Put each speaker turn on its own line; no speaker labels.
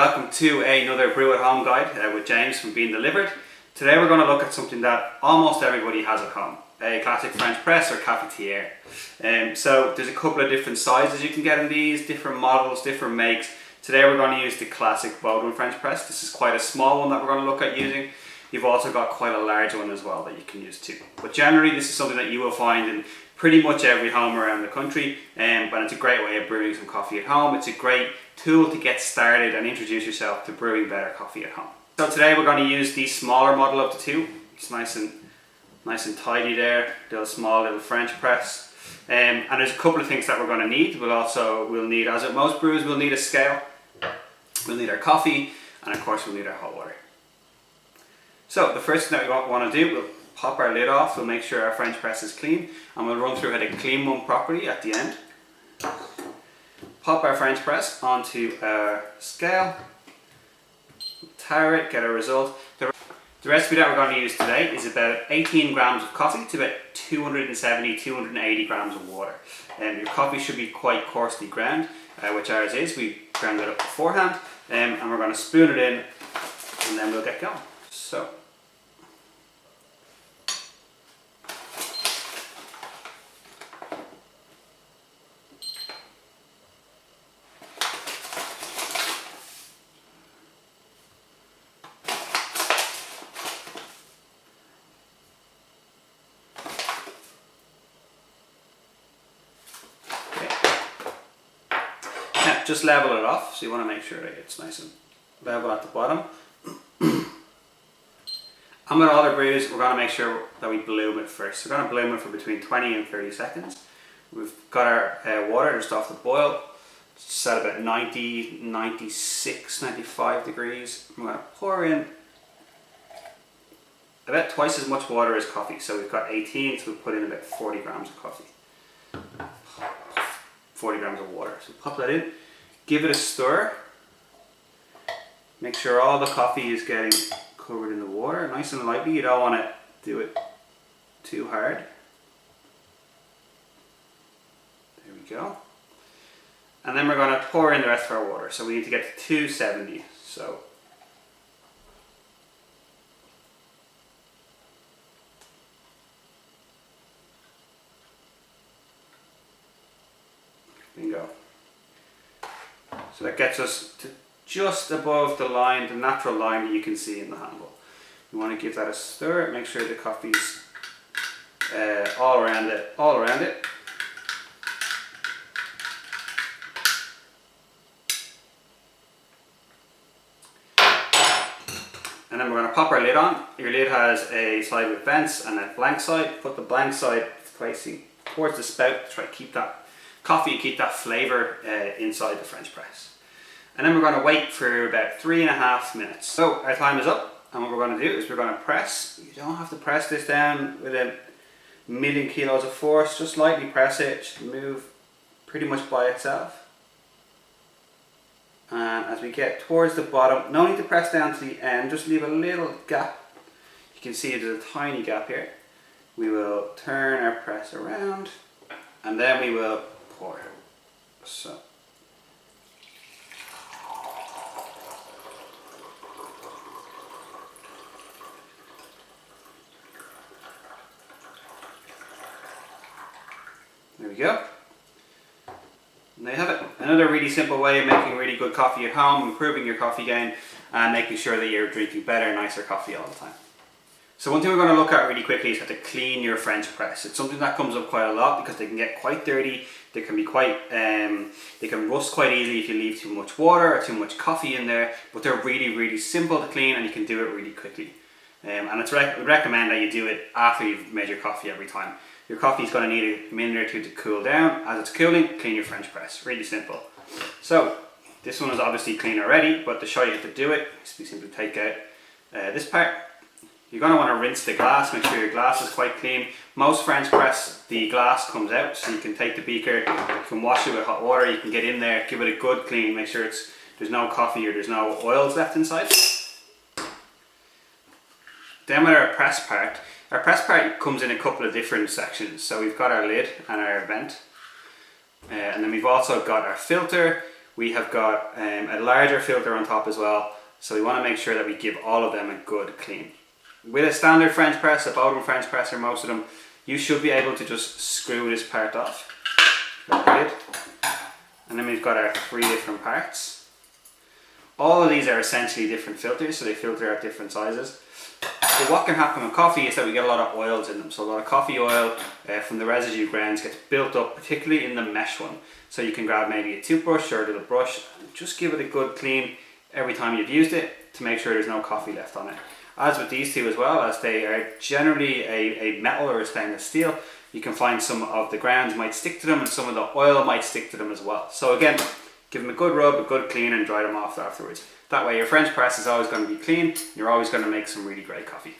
welcome to another Brew at Home guide with James from Being Delivered. Today we're going to look at something that almost everybody has at home, a classic French press or cafetiere. So there's a couple of different sizes you can get in these, different models, different makes. Today we're going to use the classic Bodum French Press. This is quite a small one that we're going to look at using. You've also got quite a large one as well that you can use too. But generally this is something that you will find in pretty much every home around the country, but it's a great way of brewing some coffee at home. It's a great tool to get started and introduce yourself to brewing better coffee at home. So today we're going to use the smaller model of the two. It's nice and tidy there, little small little French press. And there's a couple of things that we're going to need. We'll need, as at most brews, we'll need a scale, we'll need our coffee, and of course we'll need our hot water. So the first thing that we want to do, we'll pop our lid off, we'll make sure our French press is clean, and we'll run through how to clean one properly at the end. Pop our French press onto our scale, tare it, get a result. The recipe that we're going to use today is about 18 grams of coffee to about 270-280 grams of water. Your coffee should be quite coarsely ground, which ours is. We ground it up beforehand, and we're going to spoon it in, and then we'll get going. So. Just level it off, so you want to make sure that it's nice and level at the bottom. And with all our brews, we're going to make sure that we bloom it first. We're going to bloom it for between 20 and 30 seconds. We've got our water just off the boil. It's set about 90, 96, 95 degrees. I'm going to pour in about twice as much water as coffee. So we've got 18, so we'll put in about 40 grams of coffee. 40 grams of water. So pop that in. Give it a stir. Make sure all the coffee is getting covered in the water, nice and lightly. You don't want to do it too hard. There we go. And then we're going to pour in the rest of our water. So we need to get to 270. So bingo. So that gets us to just above the line, the natural line that you can see in the handle. You want to give that a stir, make sure the coffee's all around it. And then we're going to pop our lid on. Your lid has a side with vents and a blank side. Put the blank side facing towards the spout to try to keep that coffee, keep that flavour inside the French press. And then we're going to wait for about 3.5 minutes. So our time is up, and what we're going to do is we're going to press. You don't have to press this down with a million kilos of force, just lightly press it, it should move pretty much by itself. And as we get towards the bottom, no need to press down to the end, just leave a little gap. You can see there's a tiny gap here. We will turn our press around, and then we will pour. So. There we go. And there you have it. Another really simple way of making really good coffee at home, improving your coffee game, and making sure that you're drinking better, nicer coffee all the time. So one thing we're going to look at really quickly is how to clean your French press. It's something that comes up quite a lot because they can get quite dirty. They can be quite, they can rust quite easily if you leave too much water or too much coffee in there. But they're really, really simple to clean, and you can do it really quickly. And it's we recommend that you do it after you've made your coffee every time. Your coffee is going to need a minute or two to cool down. As it's cooling, clean your French press. Really simple. So this one is obviously clean already, but to show you how to do it, we simply take out this part. You're going to want to rinse the glass, make sure your glass is quite clean. Most French press, the glass comes out, so you can take the beaker, you can wash it with hot water, you can get in there, give it a good clean, make sure there's no coffee or there's no oils left inside. Then with our press part comes in a couple of different sections. So we've got our lid and our vent, and then we've also got our filter, we have got a larger filter on top as well, so we want to make sure that we give all of them a good clean. With a standard French press, a Bodum French press, or most of them, you should be able to just screw this part off. And then we've got our 3 different parts. All of these are essentially different filters, so they filter at different sizes. But what can happen with coffee is that we get a lot of oils in them. So a lot of coffee oil from the residue grounds gets built up, particularly in the mesh one. So you can grab maybe a toothbrush or a little brush and just give it a good clean every time you've used it to make sure there's no coffee left on it. As with these two as well, as they are generally a metal or a stainless steel, you can find some of the grounds might stick to them and some of the oil might stick to them as well. So again, give them a good rub, a good clean, and dry them off afterwards. That way your French press is always going to be clean, you're always going to make some really great coffee.